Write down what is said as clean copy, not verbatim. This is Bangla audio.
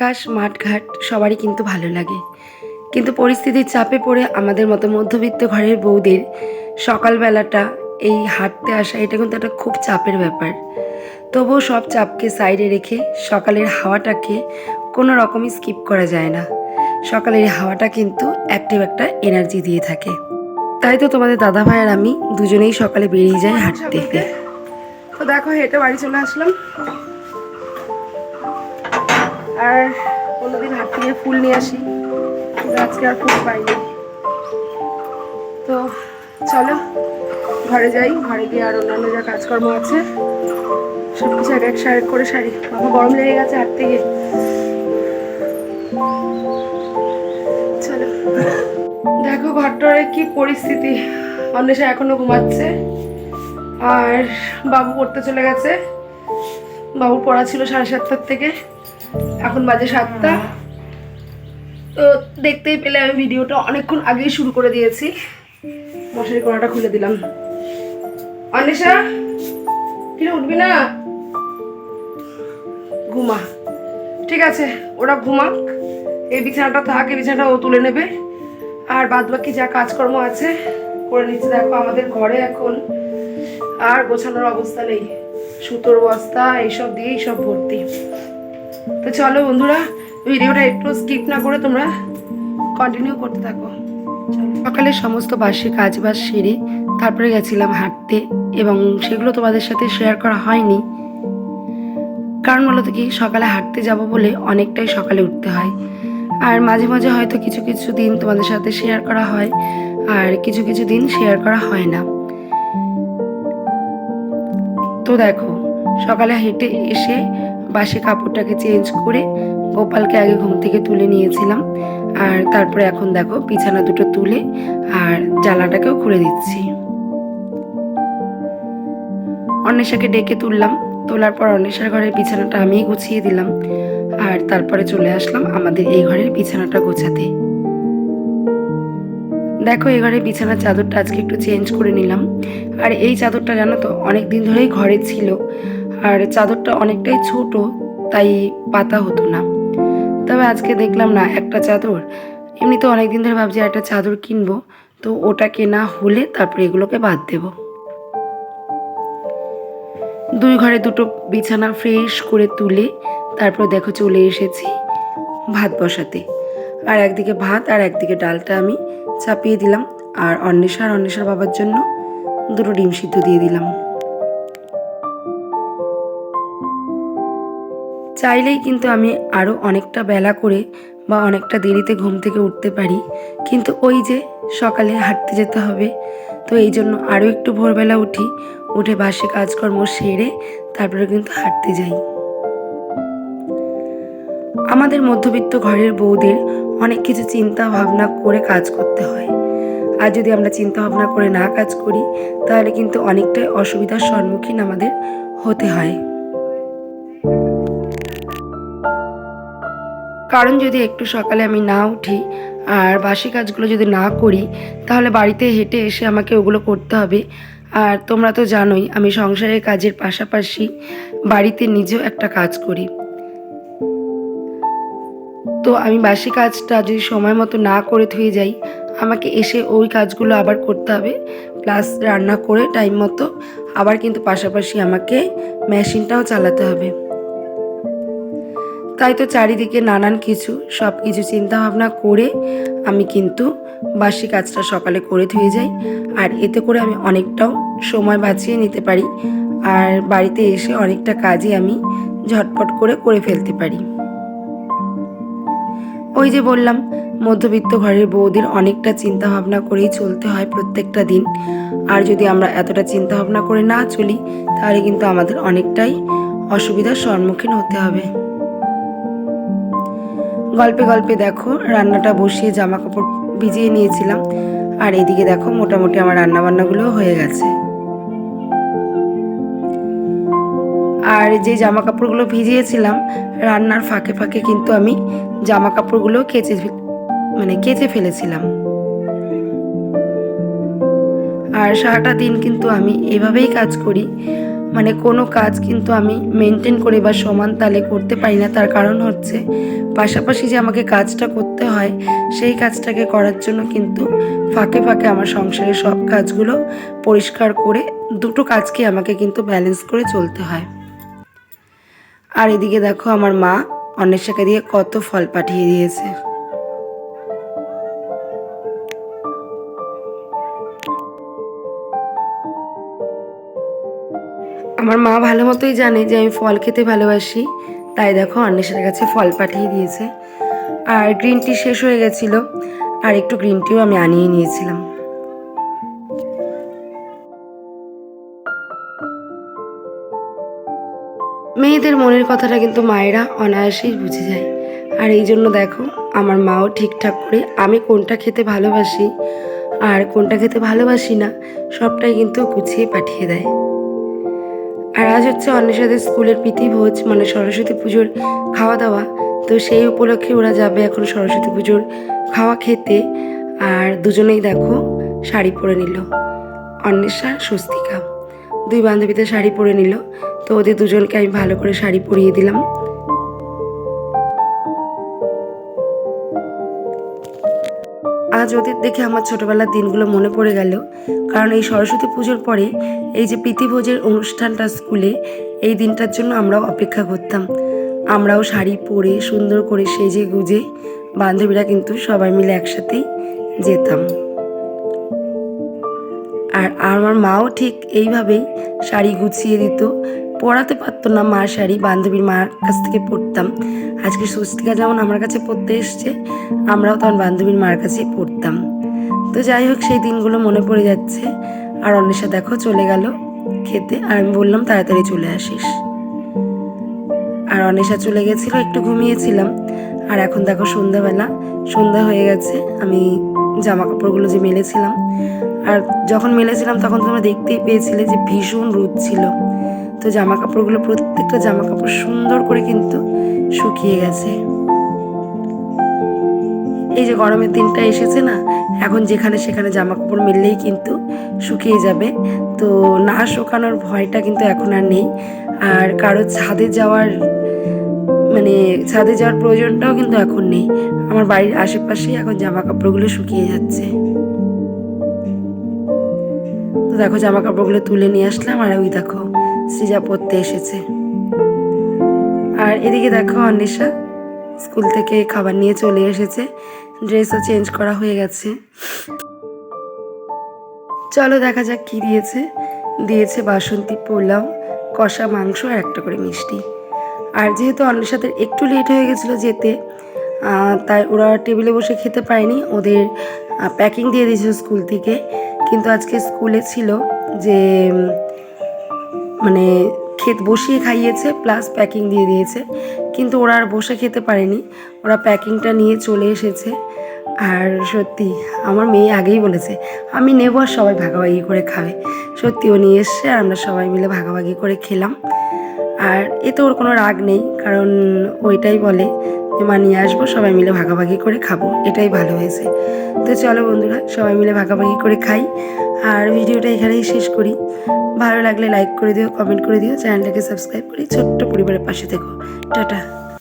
আকাশ মাঠঘাট সবারই কিন্তু ভালো লাগে, কিন্তু পরিস্থিতির চাপে পড়ে আমাদের মতো মধ্যবিত্ত ঘরের বউদের সকালবেলাটা এই হাঁটতে আসা এটা কিন্তু একটা খুব চাপের ব্যাপার। তবুও সব চাপকে সাইডে রেখে সকালের হাওয়াটাকে কোনো রকমই স্কিপ করা যায় না। সকালের হাওয়াটা কিন্তু অ্যাক্টিভ একটা এনার্জি দিয়ে থাকে। তাই তো তোমাদের দাদা ভাই আর আমি দুজনেই সকালে বেরিয়ে যাই হাঁটতে। তো দেখো হেঁটে বাড়ি চলে আসলাম। আর কোনোদিন হাট থেকে ফুল নিয়ে আসি, আজকে আর ফুল পাইনি। তো চলো ঘরে যাই, ঘরে গিয়ে আর অন্যান্য যা কাজকর্ম আছে সব কিছু এক এক সাইড করে সারি। আমার গরম লেগে গেছে হাঁটতে গিয়ে। চলো দেখো ঘরটার কি পরিস্থিতি। অন্বেষা এখনো ঘুমাচ্ছে আর বাবু পড়তে চলে গেছে। বাবুর পড়া ছিল 7:30 থেকে, এখন বাজে 7টা। তো দেখতেই পেলে আমি ভিডিওটা অনেকক্ষণ আগেই শুরু করে দিয়েছি। মশারি কোনাটা খুলে দিলাম। অন্বেষা কিরে উঠবি না? ঘুমা, ঠিক আছে ওরা ঘুমাক, এই বিছানাটা থাক, এই বিছানাটা ও তুলে নেবে। আর বাদ বাকি যা কাজকর্ম আছে করে নিচ্ছে। দেখো আমাদের ঘরে এখন আর গোছানোর অবস্থা নেই, সুতোর বস্তা এইসব দিয়েই সব ভর্তি। তো চলো বন্ধুরা, ভিডিওটা একটু স্কিপ না করে তোমরা কন্টিনিউ করতে থাকো। সকালে সমস্ত বাসি কাজ বাজ সেরে তারপরে গেছিলাম হাঁটতে, এবং সেগুলো তোমাদের সাথে শেয়ার করা হয়নি। কারণ বলো তো কি, সকালে হাঁটতে যাব বলে অনেকটাই সকালে উঠতে হয়। আর মাঝে মাঝে হয়তো কিছু কিছু দিন তোমাদের সাথে শেয়ার করা হয়, আর কিছু কিছু দিন শেয়ার করা হয় না। তো দেখো সকালে হেঁটে এসে বাসি কাপড়টাকে চেঞ্জ করে গোপালকে আগে ঘুম থেকে তুলে নিয়েছিলাম। আর তারপরে এখন দেখো বিছানা দুটো তুলে আর জানলাটাকেও খুলে দিচ্ছি। অন্বেষাকে ডেকে তুললাম, তোলার পর অন্বেষার ঘরের বিছানাটা আমিই গুছিয়ে দিলাম। আর তারপরে চলে আসলাম আমাদের এই ঘরের বিছানাটা গোছাতে। দেখো এই ঘরের বিছানার চাদরটা আজকে একটু চেঞ্জ করে নিলাম। আর এই চাদরটা জানো তো অনেক দিন ধরেই ঘরে ছিল, আর চাদরটা অনেকটাই ছোট, তাই পাতা হতো না। তবে আজকে দেখলাম না একটা চাদর, এমনি তো অনেকদিন ধরে ভাবছি একটা চাদর কিনবো, তো ওটা কেনা হলে তারপরে এগুলোকে বাদ দেব। দুই ঘরে দুটো বিছানা ফ্রেশ করে তুলে তারপর দেখো চলে এসেছি ভাত বসাতে। আর একদিকে ভাত আর একদিকে ডালটা আমি চাপিয়ে দিলাম। আর অন্বেষার বাবার জন্য দুটো ডিম সিদ্ধ দিয়ে দিলাম। চাইলেই কিন্তু আমি আরও অনেকটা বেলা করে বা অনেকটা দেরিতে ঘুম থেকে উঠতে পারি, কিন্তু ওই যে সকালে হাঁটতে যেতে হবে, তো এই জন্য আরও একটু ভোরবেলা উঠি, উঠে বাসি কাজকর্ম সেরে তারপরে কিন্তু হাঁটতে যাই। আমাদের মধ্যবিত্ত ঘরের বউদের অনেক কিছু চিন্তা ভাবনা করে কাজ করতে হয়। আর যদি আমরা চিন্তা ভাবনা করে না কাজ করি তাহলে কিন্তু অনেকটাই অসুবিধার সম্মুখীন আমাদের হতে হয়। কারণ যদি একটু সকালে আমি না উঠি আর বাসি কাজগুলো যদি না করি তাহলে বাড়িতে হেঁটে এসে আমাকে ওগুলো করতে হবে। আর তোমরা তো জানোই আমি সংসারের কাজের পাশাপাশি বাড়িতে নিজেও একটা কাজ করি। তো আমি বাসি কাজটা যদি সময় মতো না করে থুয়ে যাই, আমাকে এসে ওই কাজগুলো আবার করতে হবে, প্লাস রান্না করে টাইম মতো আবার কিন্তু পাশাপাশি আমাকে মেশিনটাও চালাতে হবে। তাই তো চারিদিকে নানান সব কিছু চিন্তা ভাবনা করে আমি কিন্তু বাসি কাজটা সকালে করে থুয়ে যাই। আর এতে করে আমি অনেকটাও সময় বাঁচিয়ে নিতে পারি, আর বাড়িতে এসে অনেকটা কাজই আমি ঝটপট করে ফেলতে পারি। ওই যে বললাম মধ্যবিত্ত ঘরের বউদের অনেকটা চিন্তা ভাবনা করেই চলতে হয় প্রত্যেকটা দিন। আর যদি আমরা এতটা চিন্তা ভাবনা করে না চলি তাহলে কিন্তু আমাদের অনেকটাই অসুবিধার সম্মুখীন হতে হবে। গল্পে গল্পে দেখো রান্নাটা বসিয়ে জামা কাপড় ভিজিয়ে নিয়েছিলাম, আর এদিকে দেখো মোটামুটি আমার রান্নাবান্নাগুলো হয়ে গেছে। আর যে জামা কাপড়গুলো ভিজিয়েছিলাম রান্নার ফাঁকে ফাঁকে কিন্তু আমি জামা কাপড়গুলো কেচে ফেলেছিলাম। আর সারাটা দিন কিন্তু আমি এভাবেই কাজ করি, মানে কোনো কাজ কিন্তু আমি মেনটেন করে বা সমান তালে করতে পারি না। তার কারণ হচ্ছে পাশাপাশি যে আমাকে কাজটা করতে হয়, সেই কাজটাকে করার জন্য কিন্তু ফাঁকে ফাঁকে আমার সংসারের সব কাজগুলো পরিষ্কার করে দুটো কাজকে আমাকে কিন্তু ব্যালেন্স করে চলতে হয়। আর এদিকে দেখো আমার মা অন্বেষাকে দিয়ে কত ফল পাঠিয়ে দিয়েছে। আমার মা ভালো মতোই জানে যে আমি ফল খেতে ভালোবাসি, তাই দেখো অন্বেষার কাছে ফল পাঠিয়ে দিয়েছে। আর গ্রিন টি শেষ হয়ে গেছিলো, আর একটু গ্রিন টিও আমি আনিয়ে নিয়েছিলাম। মেয়েদের মনের কথাটা কিন্তু মায়েরা অনায়াসেই বুঝে যায়। আর এই জন্য দেখো আমার মাও ঠিকঠাক করে আমি কোনটা খেতে ভালোবাসি আর কোনটা খেতে ভালোবাসি না সবটাই কিন্তু গুছিয়ে পাঠিয়ে দেয়। আর আজ হচ্ছে অন্বেষাদের স্কুলের প্রীতিভোজ, মানে সরস্বতী পুজোর খাওয়া দাওয়া। তো সেই উপলক্ষে ওরা যাবে এখন সরস্বতী পুজোর খাওয়া খেতে। আর দুজনেই দেখো শাড়ি পরে নিল, অন্বেষা স্বস্তিকা দুই বান্ধবীতে শাড়ি পরে নিল। তো ওদের দুজনকে আমি ভালো করে শাড়ি পরিয়ে দিলাম। আজ ওদের দেখে আমার ছোটবেলার দিনগুলো মনে পড়ে গেল, কারণ এই সরস্বতী পুজোর পরে এই যে প্রীতিভোজের অনুষ্ঠানটা স্কুলে, এই দিনটার জন্য আমরাও অপেক্ষা করতাম। আমরাও শাড়ি পরে সুন্দর করে সেজে গুজে বান্ধবীরা কিন্তু সবাই মিলে একসাথেই যেতাম। আর আমার মাও ঠিক এইভাবেই শাড়ি গুছিয়ে দিত, পরাতে পারতো না মার শাড়ি, বান্ধবীর মার কাছ থেকে পরতাম। আজকে স্বস্তিকা যেমন আমার কাছে পড়তে এসছে, আমরাও তখন বান্ধবীর মার কাছেই পড়তাম। তো যাই হোক সেই দিনগুলো মনে পড়ে যাচ্ছে। আর অন্বেষা দেখো চলে গেল খেতে, আর আমি বললাম তাড়াতাড়ি চলে আসিস। আর অন্বেষা চলে গেছিলো, একটু ঘুমিয়েছিলাম। আর এখন দেখো সন্ধ্যা হয়ে গেছে। আমি জামা কাপড়গুলো যে মেলেছিলাম, আর যখন মেলেছিলাম তখন তোমরা দেখতেই পেয়েছিলে যে ভীষণ রোদ ছিল। তো জামা কাপড়গুলো প্রত্যেকটা জামা কাপড় সুন্দর করে কিন্তু শুকিয়ে গেছে। এই যে গরমের দিনটা এসেছে না, এখন যেখানে সেখানে জামা কাপড় মেললেই কিন্তু শুকিয়ে যাবে। তো না শুকানোর ভয়টা কিন্তু এখন আর নেই। আর কারো ছাদে যাওয়ার প্রয়োজনটাও কিন্তু এখন নেই। আমার বাড়ির আশেপাশেই এখন জামা কাপড়গুলো শুকিয়ে যাচ্ছে। তো দেখো জামা কাপড়গুলো তুলে নিয়ে আসলাম, আর ওই দেখো সৃজা পড়তে এসেছে। আর এদিকে দেখো অন্বেষা স্কুল থেকে খাবার নিয়ে চলে এসেছে, ড্রেসও চেঞ্জ করা হয়ে গেছে। চলো দেখা যাক কি দিয়েছে বাসন্তী পোলাও, কষা মাংস আর একটা করে মিষ্টি। আর যেহেতু অন্বেষাদের একটু লেট হয়ে গেছিলো যেতে, তাই ওরা টেবিলে বসে খেতে পায়নি, ওদের প্যাকিং দিয়ে দিয়েছিল স্কুল থেকে। কিন্তু আজকে স্কুলে ছিল যে মানে বসিয়ে খাইয়েছে প্লাস প্যাকিং দিয়ে দিয়েছে, কিন্তু ওরা আর বসে খেতে পারেনি, ওরা প্যাকিংটা নিয়ে চলে এসেছে। আর সত্যি আমার মেয়ে আগেই বলেছে আমি নেবো আর সবাই ভাগাভাগি করে খাবে। সত্যি ও নিয়ে এসছে আর আমরা সবাই মিলে ভাগাভাগি করে খেলাম। আর এতে ওর কোনো রাগ নেই, কারণ ওইটাই বলে যে মা নিয়ে আসবো, সবাই মিলে ভাগাভাগি করে খাবো, এটাই ভালো হয়েছে। তো চলো বন্ধুরা সবাই মিলে ভাগাভাগি করে খাই। আর ভিডিওটা এখানেই শেষ করি। ভালো লাগলে লাইক করে দিও, কমেন্ট করে দিও, চ্যানেলটাকে সাবস্ক্রাইব করে ছোট্ট পরিবারের পাশে থেকো। টাটা।